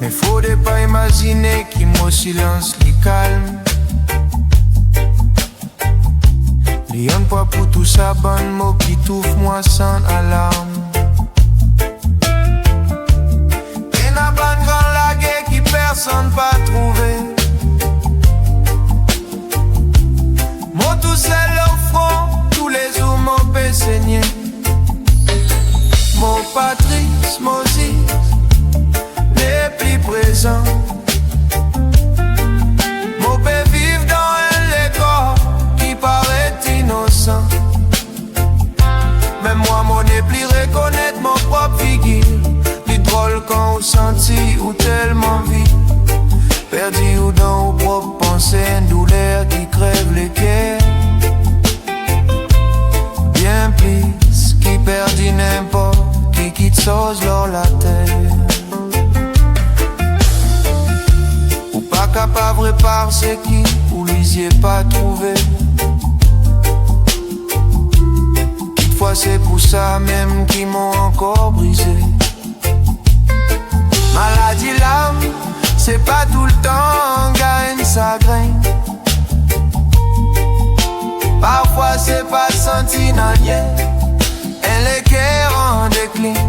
Mais faudrait pas imaginer qu'il mon silence li calme. Lion pas pour tout ça, bon mot qui touffe moi sans alarme. Et n'a pas de grand lagué qui personne pas trouvé. Moi tout seul au front, tous les jours mon peut saigner. Mon Patrice, Moses, n'est plus présent. Mon père vive dans un décor qui paraît innocent. Mais moi, mon n'est plus reconnaître mon propre figure. Plus drôle quand on sentit ou tellement vite. Perdu ou dans vos propres pensées, une douleur qui crève les cœurs. Bien plus qui perdit n'importe qui quitte sauce dans la terre. Ou pas capable de réparer ce qui ou lisiez pas trouvé. Quelquefois c'est pour ça même qui m'ont encore brisé. Maladie l'âme, c'est pas tout le temps gagne sa graine. Parfois c'est pas senti dans rien. Elle est cœur en déclin.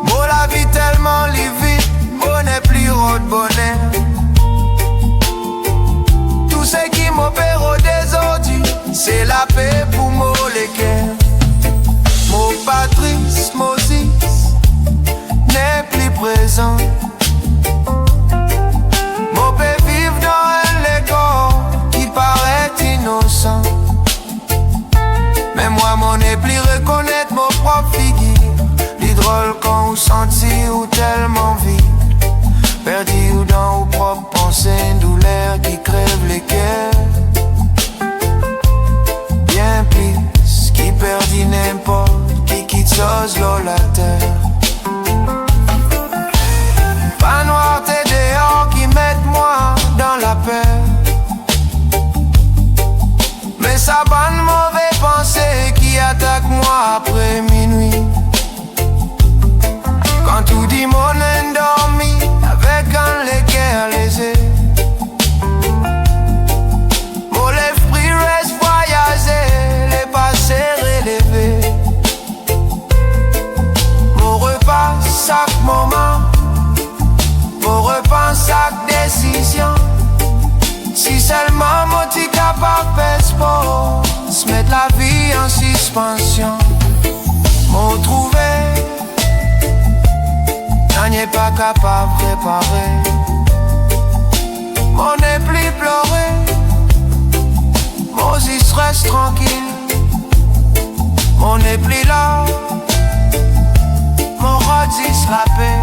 Moi la vie tellement vite, moi n'est plus haut de bonheur. Tout ce qui m'opère au désordre, c'est la paix pour moi les cœurs. Mon Patrice, Moses, n'est plus présent. Mon père vive dans un décor qui paraît innocent. Mais moi, mon n'est plus reconnaître mon propre figure. Les drôles quand vous sentez ou tellement vide. Perdu ou dans vos propres pensées, une douleur qui crève les cœurs. Bien plus qui perdit n'importe qui quitte sauce dans la terre. Pas noir t'es dehors qui mettent moi dans la peur. Mais ça bonne mauvais pensée qui attaque moi après minuit. Quand tout dit mon endormi avec un l'équerre lésé. Mon l'esprit reste voyager, les passés relevés. Mon repas chaque moment, mon repas chaque décision. Si seulement mon petit capable faire sport, se mettre la vie en suspension. M'en trouver, n'en est pas capable de réparer. M'en est plus pleuré, Moses reste tranquille. M'en est plus là, mon redis la paix.